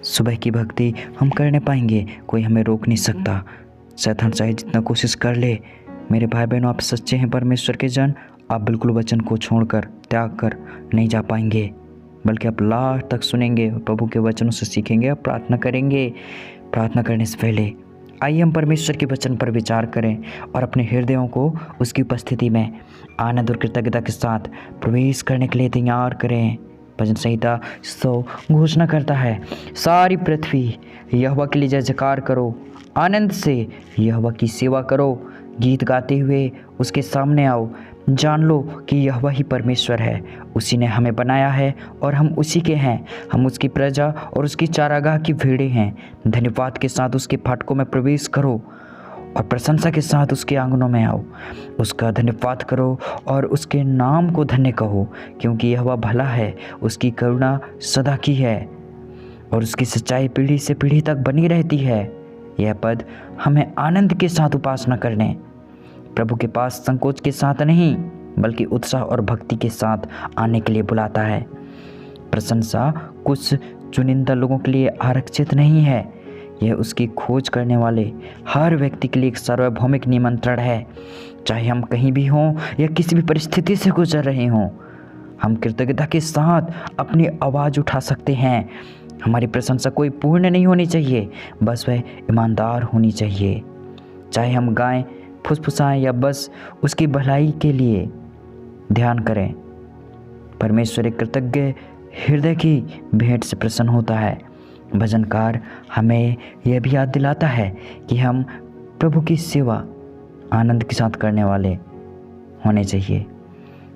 सुबह की भक्ति हम करने पाएंगे, कोई हमें रोक नहीं सकता। शैतान चाहे जितना कोशिश कर ले। मेरे भाई बहनों, आप सच्चे हैं परमेश्वर के जन, आप बिल्कुल वचन को छोड़कर त्याग कर नहीं जा पाएंगे, बल्कि आप लास्ट तक सुनेंगे, प्रभु के वचनों से सीखेंगे और प्रार्थना करेंगे। प्रार्थना करने से पहले आइए हम परमेश्वर के वचन पर विचार करें और अपने हृदयों को उसकी उपस्थिति में आनंद और कृतज्ञता के साथ प्रवेश करने के लिए तैयार करें। भजन संहिता 100 घोषणा करता है, सारी पृथ्वी यहोवा के लिए जय जयकार करो, आनंद से यहोवा की सेवा करो, गीत गाते हुए उसके सामने आओ। जान लो कि यहोवा ही परमेश्वर है, उसी ने हमें बनाया है और हम उसी के हैं। हम उसकी प्रजा और उसकी चारागाह की भेड़ें हैं। धन्यवाद के साथ उसके फाटकों में प्रवेश करो और प्रशंसा के साथ उसके आंगनों में आओ। उसका धन्यवाद करो और उसके नाम को धन्य कहो, क्योंकि यहोवा भला है, उसकी करुणा सदा की है और उसकी सच्चाई पीढ़ी से पीढ़ी तक बनी रहती है। यह पद हमें आनंद के साथ उपासना करने, प्रभु के पास संकोच के साथ नहीं बल्कि उत्साह और भक्ति के साथ आने के लिए बुलाता है। प्रशंसा कुछ चुनिंदा लोगों के लिए आरक्षित नहीं है, यह उसकी खोज करने वाले हर व्यक्ति के लिए एक सार्वभौमिक निमंत्रण है। चाहे हम कहीं भी हों या किसी भी परिस्थिति से गुजर रहे हों, हम कृतज्ञता के साथ अपनी आवाज़ उठा सकते हैं। हमारी प्रशंसा कोई पूर्ण नहीं होनी चाहिए, बस वह ईमानदार होनी चाहिए। चाहे हम गाएं, फुसफुसाएं या बस उसकी भलाई के लिए ध्यान करें, परमेश्वर एक कृतज्ञ हृदय की भेंट से प्रसन्न होता है। भजनकार हमें यह भी याद दिलाता है कि हम प्रभु की सेवा आनंद के साथ करने वाले होने चाहिए।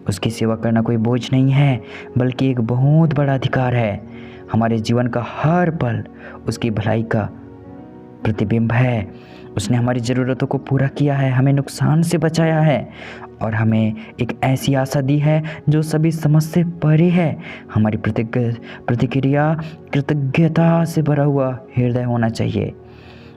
उसकी सेवा करना कोई बोझ नहीं है, बल्कि एक बहुत बड़ा अधिकार है। हमारे जीवन का हर पल उसकी भलाई का प्रतिबिंब है। उसने हमारी ज़रूरतों को पूरा किया है, हमें नुकसान से बचाया है और हमें एक ऐसी आशा दी है जो सभी समझ से परे है। हमारी प्रतिक्रिया कृतज्ञता से भरा हुआ हृदय होना चाहिए।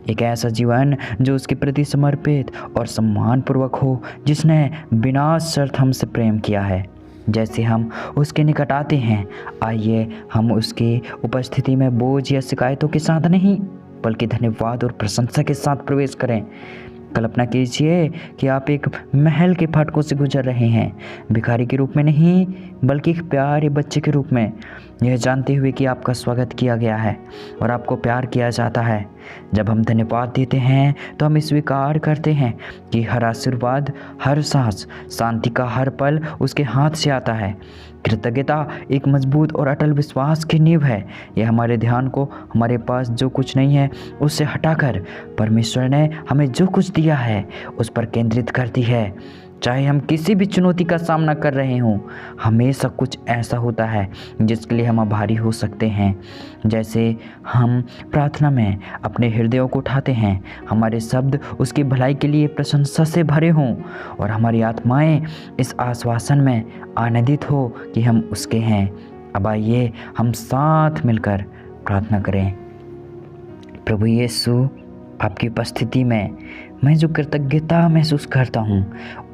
एक ऐसा जीवन जो उसके प्रति समर्पित और सम्मानपूर्वक हो, जिसने बिना शर्त हमसे प्रेम किया है। जैसे हम उसके निकट आते हैं, आइए हम उसकी उपस्थिति में बोझ या शिकायतों के साथ नहीं बल्कि धन्यवाद और प्रशंसा के साथ प्रवेश करें। कल्पना कीजिए कि आप एक महल के फाटकों से गुजर रहे हैं, भिखारी के रूप में नहीं बल्कि एक प्यारे बच्चे के रूप में, यह जानते हुए कि आपका स्वागत किया गया है और आपको प्यार किया जाता है। जब हम धन्यवाद देते हैं तो हम स्वीकार करते हैं कि हर आशीर्वाद, हर सांस, शांति का हर पल उसके हाथ से आता है। कृतज्ञता एक मजबूत और अटल विश्वास की नींव है। यह हमारे ध्यान को हमारे पास जो कुछ नहीं है उससे हटाकर परमेश्वर ने हमें जो कुछ दिया है उस पर केंद्रित करती है। चाहे हम किसी भी चुनौती का सामना कर रहे हों, हमेशा कुछ ऐसा होता है जिसके लिए हम आभारी हो सकते हैं। जैसे हम प्रार्थना में अपने हृदयों को उठाते हैं, हमारे शब्द उसकी भलाई के लिए प्रशंसा से भरे हों और हमारी आत्माएं इस आश्वासन में आनंदित हो कि हम उसके हैं। अब आइए हम साथ मिलकर प्रार्थना करें। प्रभु यीशु, आपकी उपस्थिति में मैं जो कृतज्ञता महसूस करता हूँ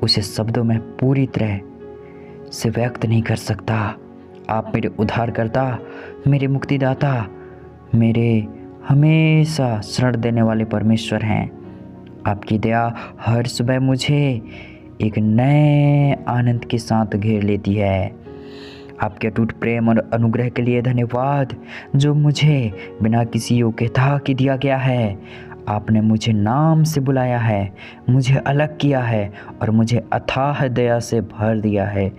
उसे शब्दों में पूरी तरह से व्यक्त नहीं कर सकता। आप मेरे उद्धारकर्ता, मेरे मुक्तिदाता, मेरे हमेशा शरण देने वाले परमेश्वर हैं। आपकी दया हर सुबह मुझे एक नए आनंद के साथ घेर लेती है। आपके अटूट प्रेम और अनुग्रह के लिए धन्यवाद, जो मुझे बिना किसी योग्यता के दिया गया है। आपने मुझे नाम से बुलाया है, मुझे अलग किया है और मुझे अथाह दया से भर दिया है।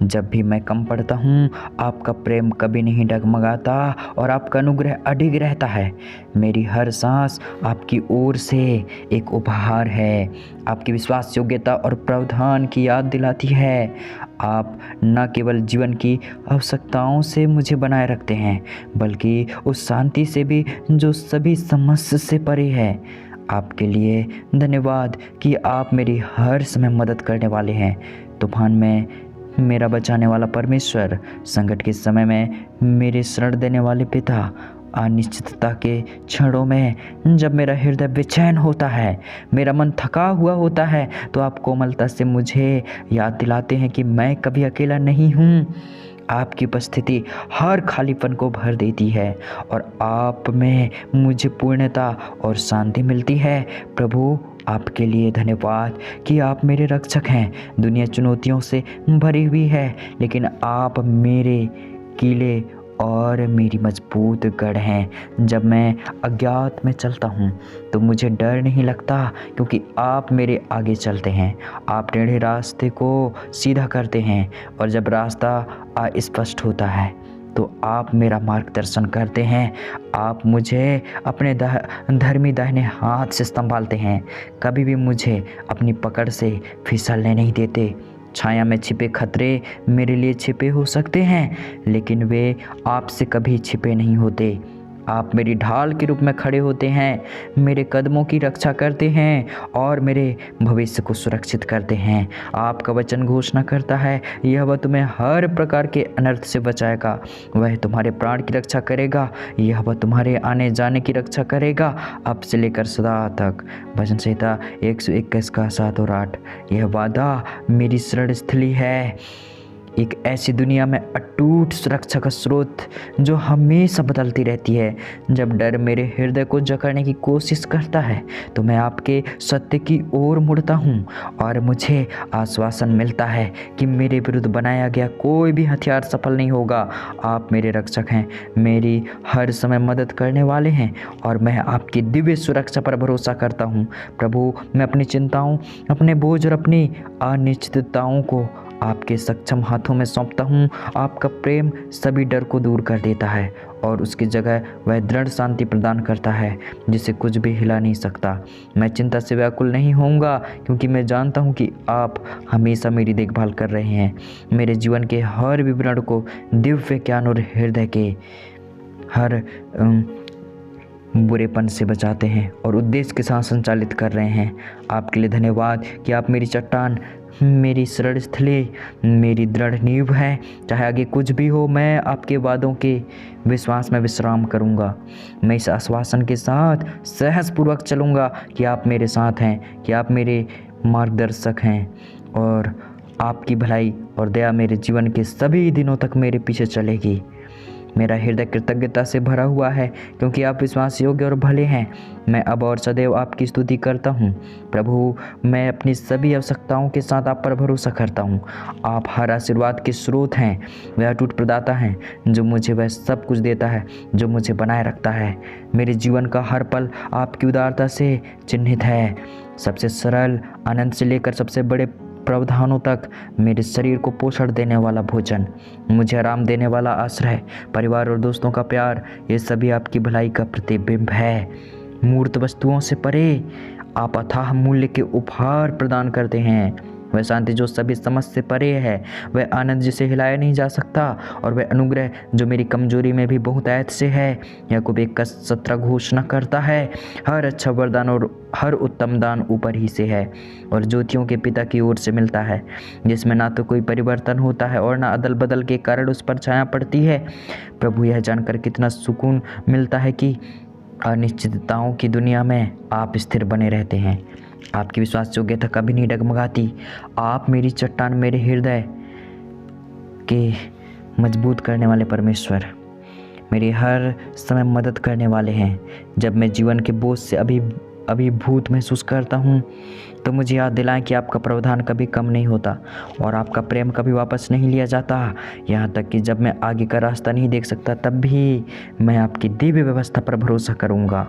जब भी मैं कम पड़ता हूँ, आपका प्रेम कभी नहीं डगमगाता और आपका अनुग्रह अडिग रहता है। मेरी हर सांस आपकी ओर से एक उपहार है। आपकी विश्वास योग्यता और प्रावधान की याद दिलाती है। आप न केवल जीवन की आवश्यकताओं से मुझे बनाए रखते हैं, बल्कि उस शांति से भी जो सभी समझ से परे है। आपके लिए धन्यवाद कि आप मेरी हर समय मदद करने वाले हैं। तूफान में मेरा बचाने वाला परमेश्वर, संकट के समय में मेरे शरण देने वाले पिता, अनिश्चितता के क्षणों में जब मेरा हृदय बेचैन होता है, मेरा मन थका हुआ होता है, तो आप कोमलता से मुझे याद दिलाते हैं कि मैं कभी अकेला नहीं हूँ। आपकी उपस्थिति हर खालीपन को भर देती है और आप में मुझे पूर्णता और शांति मिलती है। प्रभु, आपके लिए धन्यवाद कि आप मेरे रक्षक हैं। दुनिया चुनौतियों से भरी हुई है, लेकिन आप मेरे किले और मेरी मजबूत गढ़ हैं। जब मैं अज्ञात में चलता हूँ तो मुझे डर नहीं लगता, क्योंकि आप मेरे आगे चलते हैं। आप टेढ़े रास्ते को सीधा करते हैं, और जब रास्ता अस्पष्ट होता है तो आप मेरा मार्गदर्शन करते हैं। आप मुझे अपने धर्मी दाहिने हाथ से संभालते हैं, कभी भी मुझे अपनी पकड़ से फिसलने नहीं देते। छाया में छिपे खतरे मेरे लिए छिपे हो सकते हैं, लेकिन वे आपसे कभी छिपे नहीं होते। आप मेरी ढाल के रूप में खड़े होते हैं, मेरे कदमों की रक्षा करते हैं और मेरे भविष्य को सुरक्षित करते हैं। आपका वचन घोषणा करता है, यह वह तुम्हें हर प्रकार के अनर्थ से बचाएगा, वह तुम्हारे प्राण की रक्षा करेगा, यह वह तुम्हारे आने जाने की रक्षा करेगा, अब से लेकर सदा तक। भजन संहिता 121 का 7 और 8। यह वादा मेरी शरण स्थली है, एक ऐसी दुनिया में अटूट सुरक्षा का स्रोत जो हमेशा बदलती रहती है। जब डर मेरे हृदय को जकड़ने की कोशिश करता है तो मैं आपके सत्य की ओर मुड़ता हूँ और मुझे आश्वासन मिलता है कि मेरे विरुद्ध बनाया गया कोई भी हथियार सफल नहीं होगा। आप मेरे रक्षक हैं, मेरी हर समय मदद करने वाले हैं और मैं आपकी दिव्य सुरक्षा पर भरोसा करता हूँ। प्रभु, मैं अपनी चिंताओं, अपने बोझ और अपनी अनिश्चितताओं को आपके सक्षम हाथों में सौंपता हूँ। आपका प्रेम सभी डर को दूर कर देता है और उसकी जगह वह दृढ़ शांति प्रदान करता है जिसे कुछ भी हिला नहीं सकता। मैं चिंता से व्याकुल नहीं होऊंगा, क्योंकि मैं जानता हूँ कि आप हमेशा मेरी देखभाल कर रहे हैं। मेरे जीवन के हर विवरण को दिव्य ज्ञान और हृदय के हर बुरेपन से बचाते हैं और उद्देश्य के साथ संचालित कर रहे हैं। आपके लिए धन्यवाद कि आप मेरी चट्टान, मेरी शरण स्थली, मेरी दृढ़ नींव है। चाहे आगे कुछ भी हो, मैं आपके वादों के विश्वास में विश्राम करूंगा। मैं इस आश्वासन के साथ सहजपूर्वक चलूंगा कि आप मेरे साथ हैं, कि आप मेरे मार्गदर्शक हैं और आपकी भलाई और दया मेरे जीवन के सभी दिनों तक मेरे पीछे चलेगी। मेरा हृदय कृतज्ञता से भरा हुआ है, क्योंकि आप विश्वास योग्य और भले हैं। मैं अब और सदैव आपकी स्तुति करता हूँ। प्रभु, मैं अपनी सभी आवश्यकताओं के साथ आप पर भरोसा करता हूँ। आप हर आशीर्वाद के स्रोत हैं, वह अटूट प्रदाता हैं जो मुझे वह सब कुछ देता है जो मुझे बनाए रखता है। मेरे जीवन का हर पल आपकी उदारता से चिन्हित है। सबसे सरल आनंद से लेकर सबसे बड़े प्रावधानों तक, मेरे शरीर को पोषण देने वाला भोजन, मुझे आराम देने वाला आश्रय, परिवार और दोस्तों का प्यार, ये सभी आपकी भलाई का प्रतिबिंब है। मूर्त वस्तुओं से परे आप अथाह मूल्य के उपहार प्रदान करते हैं। वह शांति जो सभी समझ से परे है, वह आनंद जिसे हिलाया नहीं जा सकता, और वह अनुग्रह जो मेरी कमजोरी में भी बहुत ऐत से है। याकूब 1:17 घोषणा करता है, हर अच्छा वरदान और हर उत्तम दान ऊपर ही से है और ज्योतियों के पिता की ओर से मिलता है, जिसमें ना तो कोई परिवर्तन होता है और ना अदल बदल के कारण उस पर छाया पड़ती है। प्रभु, यह जानकर कितना सुकून मिलता है कि अनिश्चितताओं की दुनिया में आप स्थिर बने रहते हैं। आपकी विश्वास योग्यता कभी नहीं डगमगाती। आप मेरी चट्टान, मेरे हृदय के मजबूत करने वाले परमेश्वर, मेरी हर समय मदद करने वाले हैं। जब मैं जीवन के बोझ से अभिभूत महसूस करता हूँ तो मुझे याद दिलाएं कि आपका प्रावधान कभी कम नहीं होता और आपका प्रेम कभी वापस नहीं लिया जाता। यहाँ तक कि जब मैं आगे का रास्ता नहीं देख सकता, तब भी मैं आपकी दिव्य व्यवस्था पर भरोसा करूँगा।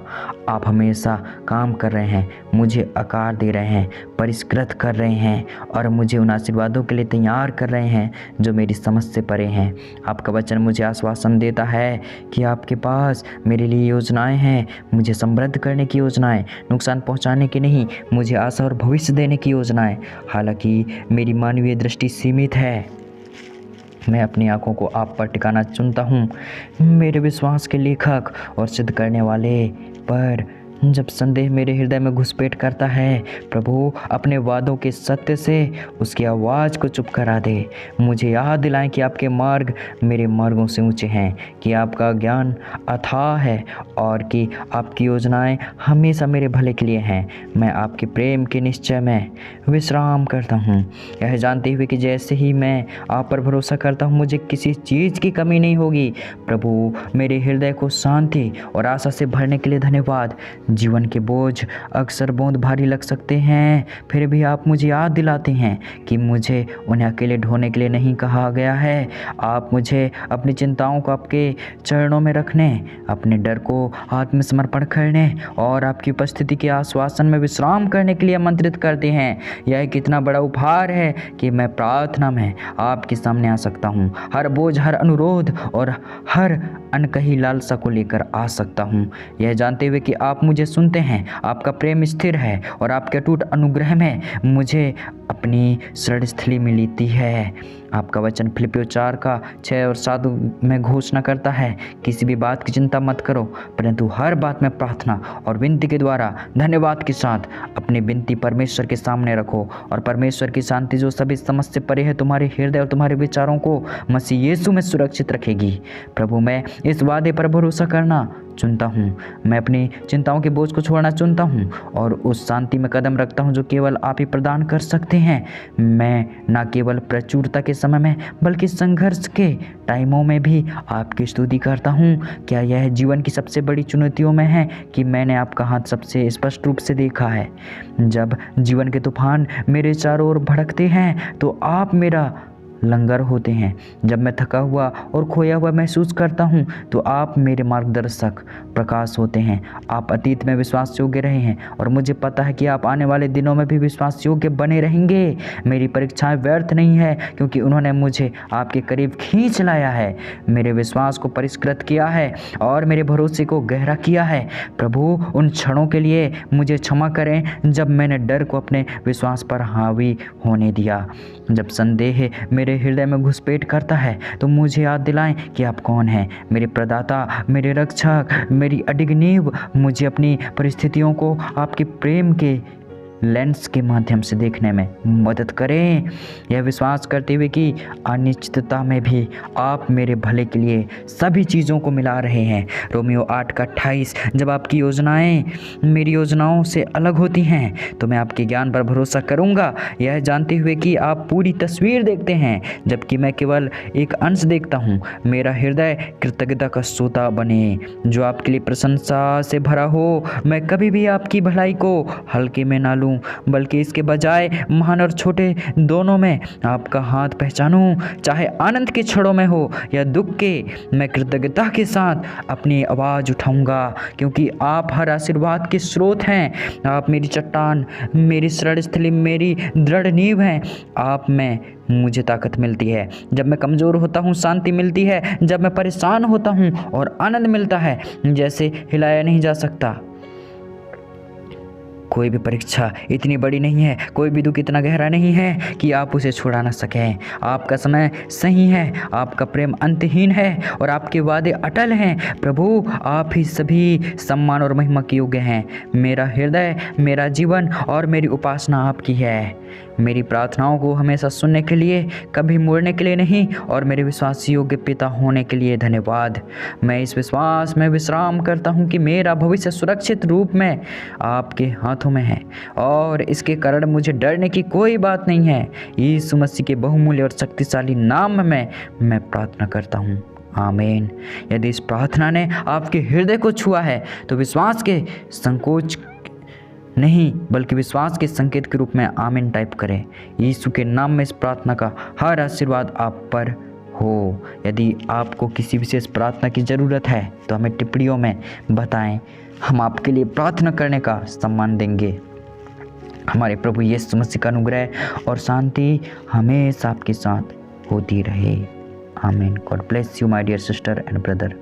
आप हमेशा काम कर रहे हैं, मुझे आकार दे रहे हैं, परिष्कृत कर रहे हैं और मुझे उन आशीर्वादों के लिए तैयार कर रहे हैं जो मेरी समझ से परे हैं। आपका वचन मुझे आश्वासन देता है कि आपके पास मेरे लिए योजनाएं हैं, मुझे समृद्ध करने की योजनाएं, नुकसान पहुंचाने की नहीं, मुझे आशा और भविष्य देने की योजनाएं। हालांकि मेरी मानवीय दृष्टि सीमित है, मैं अपनी आंखों को आप पर टिकाना चुनता हूँ। मेरे विश्वास के लेखक और सिद्ध करने वाले पर जब संदेह मेरे हृदय में घुसपैठ करता है, प्रभु अपने वादों के सत्य से उसकी आवाज़ को चुप करा दे। मुझे याद दिलाएं कि आपके मार्ग मेरे मार्गों से ऊंचे हैं, कि आपका ज्ञान अथाह है और कि आपकी योजनाएं हमेशा मेरे भले के लिए हैं। मैं आपके प्रेम के निश्चय में विश्राम करता हूँ, यह जानते हुए कि जैसे ही मैं आप पर भरोसा करता हूँ मुझे किसी चीज़ की कमी नहीं होगी। प्रभु मेरे हृदय को शांति और आशा से भरने के लिए धन्यवाद। जीवन के बोझ अक्सर बहुत भारी लग सकते हैं, फिर भी आप मुझे याद दिलाते हैं कि मुझे उन्हें अकेले ढोने के लिए नहीं कहा गया है। आप मुझे अपनी चिंताओं को आपके चरणों में रखने, अपने डर को हाथ में समर्पण करने और आपकी उपस्थिति के आश्वासन में विश्राम करने के लिए आमंत्रित करते हैं। यह कितना बड़ा उपहार है कि मैं प्रार्थना में आपके सामने आ सकता हूँ, हर बोझ, हर अनुरोध और हर अनकही लालसा को लेकर आ सकता हूँ, यह जानते हुए कि आप मुझे सुनते हैं। आपका प्रेम स्थिर है और आपके अटूट अनुग्रह में मुझे अपनी शरण स्थली में लेती है। आपका वचन फिलिप्पियों 4:6-7 में घोषणा करता है, किसी भी बात की चिंता मत करो, परंतु हर बात में प्रार्थना और विनती के द्वारा धन्यवाद के साथ अपनी विनती परमेश्वर के सामने रखो, और परमेश्वर की शांति जो सभी समझ से परे है तुम्हारे हृदय और तुम्हारे विचारों को मसीह यीशु में सुरक्षित रखेगी। प्रभु मैं इस वादे पर भरोसा करना चुनता हूँ, मैं अपनी चिंताओं के बोझ को छोड़ना चुनता हूँ और उस शांति में कदम रखता हूँ जो केवल आप ही प्रदान कर सकते हैं। मैं न केवल प्रचुरता के समय में बल्कि संघर्ष के टाइमों में भी आपकी स्तुति करता हूँ। क्या यह जीवन की सबसे बड़ी चुनौतियों में है कि मैंने आपका हाथ सबसे स्पष्ट रूप से देखा है। जब जीवन के तूफान मेरे चारों ओर भड़कते हैं तो आप मेरा लंगर होते हैं। जब मैं थका हुआ और खोया हुआ महसूस करता हूँ तो आप मेरे मार्गदर्शक प्रकाश होते हैं। आप अतीत में विश्वास योग्य रहे हैं और मुझे पता है कि आप आने वाले दिनों में भी विश्वास योग्य बने रहेंगे। मेरी परीक्षाएं व्यर्थ नहीं है क्योंकि उन्होंने मुझे आपके करीब खींच लाया है, मेरे विश्वास को परिष्कृत किया है और मेरे भरोसे को गहरा किया है। प्रभु उन क्षणों के लिए मुझे क्षमा करें जब मैंने डर को अपने विश्वास पर हावी होने दिया। जब संदेह मेरे हृदय में घुसपैठ करता है तो मुझे याद दिलाएं कि आप कौन हैं, मेरे प्रदाता, मेरे रक्षक, मेरी अडिग नींव। मुझे अपनी परिस्थितियों को आपके प्रेम के लेंस के माध्यम से देखने में मदद करें, यह विश्वास करते हुए कि अनिश्चितता में भी आप मेरे भले के लिए सभी चीज़ों को मिला रहे हैं। रोमियो 8:28 जब आपकी योजनाएं मेरी योजनाओं से अलग होती हैं तो मैं आपके ज्ञान पर भरोसा करूंगा, यह जानते हुए कि आप पूरी तस्वीर देखते हैं जबकि मैं केवल एक अंश देखता हूं। मेरा हृदय कृतज्ञता का सोता बने जो आपके लिए प्रशंसा से भरा हो। मैं कभी भी आपकी भलाई को हल्के में ना लूं बल्कि इसके बजाय महान और छोटे दोनों में आपका हाथ पहचानूं। चाहे आनंद के क्षणों में हो या दुख के, मैं कृतज्ञता के साथ अपनी आवाज़ उठाऊंगा क्योंकि आप हर आशीर्वाद के स्रोत हैं। आप मेरी चट्टान, मेरी शरण स्थली, मेरी दृढ़ नींव हैं। आप में मुझे ताकत मिलती है जब मैं कमज़ोर होता हूँ, शांति मिलती है जब मैं परेशान होता हूँ और आनंद मिलता है जैसे हिलाया नहीं जा सकता। कोई भी परीक्षा इतनी बड़ी नहीं है, कोई भी दुख इतना गहरा नहीं है कि आप उसे छुड़ा ना सकें। आपका समय सही है, आपका प्रेम अंतहीन है और आपके वादे अटल हैं। प्रभु आप ही सभी सम्मान और महिमा के योग्य हैं। मेरा हृदय, मेरा जीवन और मेरी उपासना आपकी है। मेरी प्रार्थनाओं को हमेशा सुनने के लिए, कभी मोड़ने के लिए नहीं और मेरे विश्वास योग्य पिता होने के लिए धन्यवाद। मैं इस विश्वास में विश्राम करता हूँ कि मेरा भविष्य सुरक्षित रूप में आपके हाथों में है और इसके कारण मुझे डरने की कोई बात नहीं है। यीशु मसीह के बहुमूल्य और शक्तिशाली नाम में मैं प्रार्थना करता हूँ, आमीन। यदि इस प्रार्थना ने आपके हृदय को छुआ है तो विश्वास के संकोच नहीं बल्कि विश्वास के संकेत के रूप में आमीन टाइप करें। यीशु के नाम में इस प्रार्थना का हर आशीर्वाद आप पर हो। यदि आपको किसी विशेष प्रार्थना की ज़रूरत है तो हमें टिप्पणियों में बताएं, हम आपके लिए प्रार्थना करने का सम्मान देंगे। हमारे प्रभु यीशु मसीह का अनुग्रह और शांति हमेशा आपके साथ होती रहे, आमीन। God bless you my dear sister and brother.